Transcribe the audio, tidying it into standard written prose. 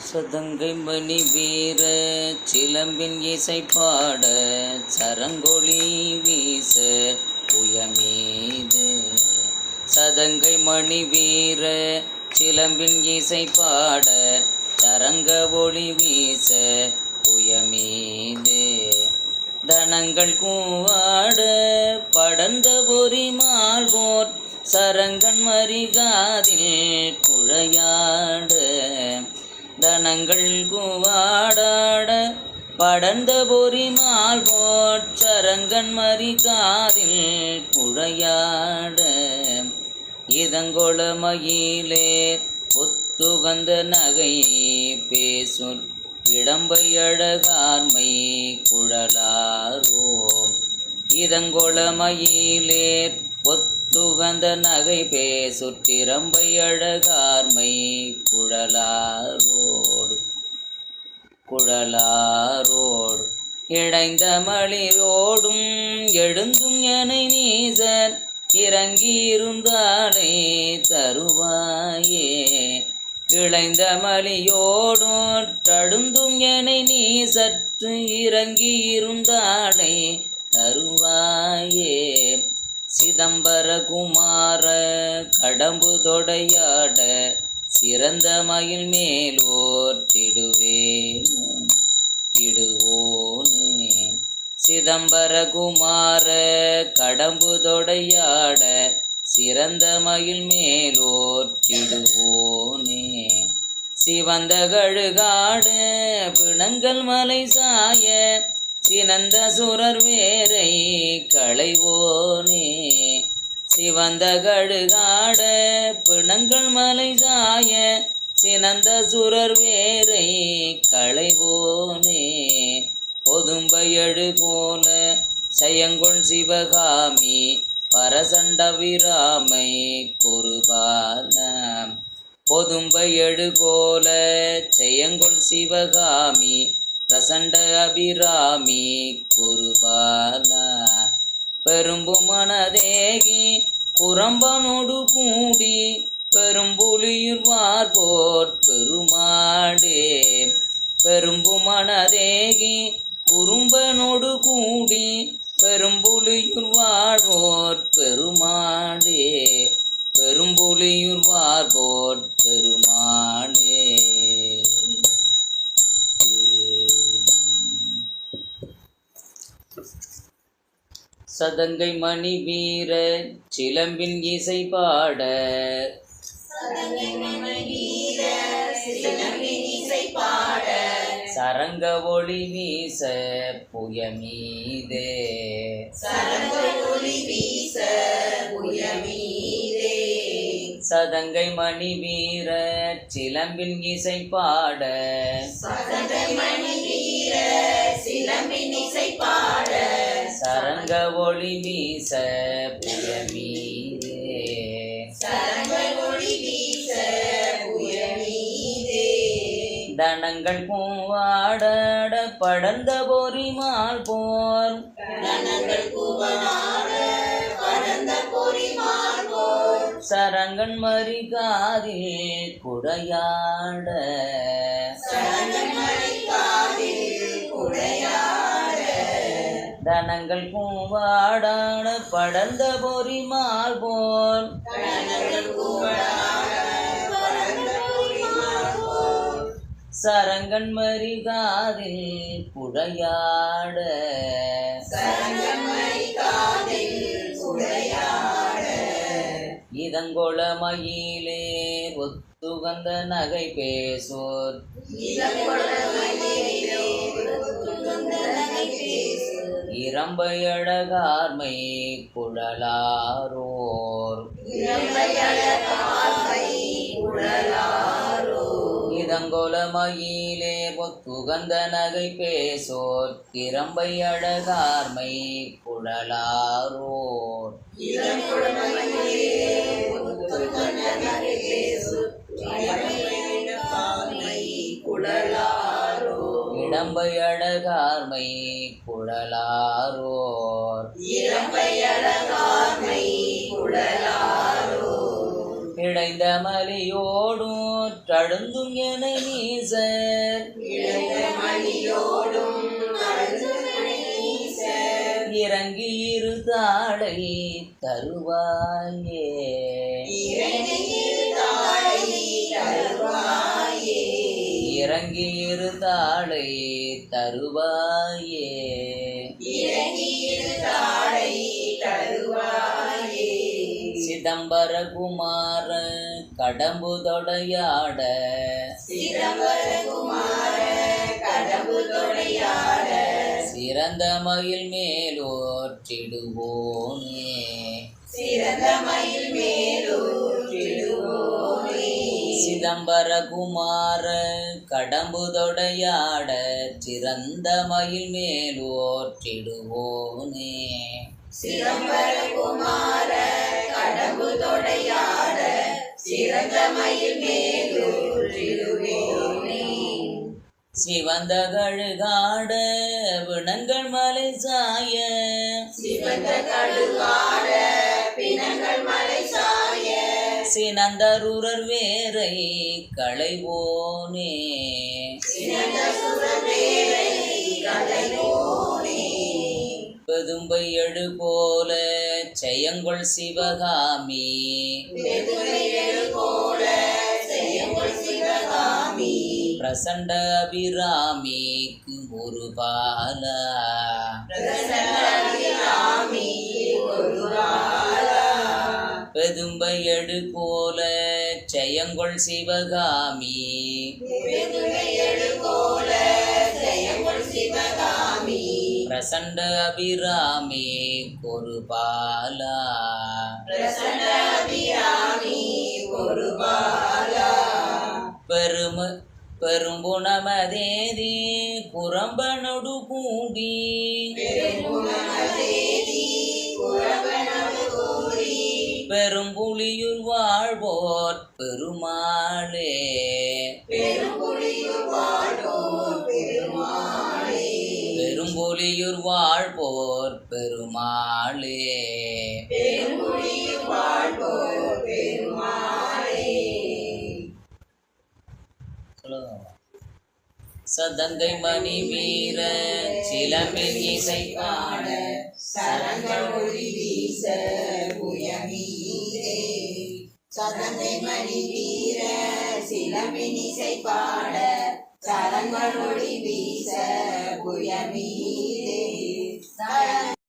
சதங்கை மணி வீர சிலம்பின் இசை பாட சரங்கொளி வீச புயமீது. சதங்கை மணி வீர சிலம்பின் இசை பாட சரங்க ஒளி வீச புயமீது. தனங்கள் கூவாட படர்ந்த பொறி மால்வோர் சரங்கன் மறிகாதில் குழையாட. தனங்கள் கூவாடாட படர்ந்த பொறி மால்வோர் சரங்கன் மறிகாதில் குழையாட. இதங்கொள மயிலேர் ஒத்துகந்த நகை பேசும் இடம்பை அழகார்மை குழலாரோம். இதங்கொள மயிலேர் ஒத்துகந்த நகை பேசுற்றிரம்பை அழகார்மை குழலாரோடு இடைந்த மளிரோடும் எழுந்தும் எனை நீசர் இறங்கியிருந்தாலே தருவாயே. இளைந்த மலியோடும் தழுந்தும் எனை நீ சற்று இறங்கியிருந்தாலே தருவாயே. சிதம்பர குமார கடம்பு தொடையாட சிறந்த மயில் மேலோற்றிடுவோனே. சிதம்பர குமார கடம்பு தொடையாட சிறந்த மயில் மேலோற்றிடுவோனே. சிவந்த கழுகாடு பிணங்கள் மலை சாய சினந்த சுரர் வேரை களைவோனே. சிவந்த கழுகாட பிணங்கள் மலை சாய சினந்த சுரர் வேரை களைவோனே. பொதும்பையழு போல செயங்கொள் சிவகாமி பரசண்ட விராமை குருபான. பொதும்பையழு போல செயங்கொள் சிவகாமி பிரசண்ட அபிராமி குருபான. பெரும்பு மனதேகி குரம்பனோடு கூடி பெரும்புலியுர் வார்போர் பெருமாடே. பெரும்பு மனதேகி குறும்பனோடு கூடி பெரும்புலியுர் வாழ்வோர் பெருமாடே. பெரும்புலியுர் வாழ்வோர் பெருமாடே. சதங்கை மணி வீர சிலம்பின் இசை பாட சரங்க ஒளி வீச புயமீதே. சதங்கை மணி வீர சிலம்பின் இசை பாட சரங்க ஒளி வீச புயமீதே. தனங்கள் பூவாட படர்ந்த பொறி மால் போர் சரங்கன் மறிகாதில் குழையாட. தனங்கள் பூவாடான படர்ந்த பொறி மால் போல் சரங்கன் மறிகாதில் குழையாட. இதங்கொள மயிலே ஒத்துகந்த நகை பேசோர் இரம்பை அழகார்மை குழலாரோர். இதங்கொள மயிலே ஒத்துகந்த நகை பேசோர் இரம்பை அழகார்மை குழலாரோர். இடம்பை அழகார்மை குழலாரோர். இடைந்த மலியோடும் தழுந்தும் என நீசர் இறங்கி இரு தாளை தருவாயே இறங்கி இரு தாளை தருவாயே சிதம்பர குமார கடம்பு தொடையாட சிறந்த மயில் மேலோற்றிடுவோனே சிதம்பர குமார கடம்பு தொடையாட சிறந்த மயில் மேலோற்றிடுவோனே சிதம்பர குமார கடம்பு தொடையாட சிறந்த மயில் மேலோற்றிடுவோனே சிவந்த கழுகாட வினங்கள் மலை சாய சிவந்த கழுகாட பிணங்கள் மலை சாய சினந்தருரர் வேரை களைவோனே சினந்த சுரவேரை களைவோனே பெதும்பை எழு போல செயங்கொள் சிவகாமி பெதுமையெழு போல செய்யுங்கள் சிவகாமி பிரசண்ட அபிராமிக்கு ஒரு பாலா பிரசன்னாமி ஒருவாளா பெதும்பை எழு போல செயங்கொள் சிவகாமி பெதுமையெழு போல செய்யுங்கள் சிவகாமி பிரசண்ட அபிராமி ஒரு பாலா பிரசன்னாமி ஒருவாளா பெரும்புணமதேதி குரம்பனொடு கூடி பெருங்குணமதேதி குரவனடு கூடி பெரும்புலியுள் வாழ்வோர் பெருமாளே பெரும்புலியுர் வாழ்வோர் பெருமாளே பெரும்புலியுர் வாழ்வோர் பெருமாளே பெரும்புலியுர் வாழ்வோர் பெருமாளே சதங்கை மணி வீர சிலம்பில் இசை ஆட சரங்கள் ஒளி வீச புயமீரே சதங்கை மணி வீர சிலம்பின் இசை பாட சரங்கள் ஒளி வீச புயமீரே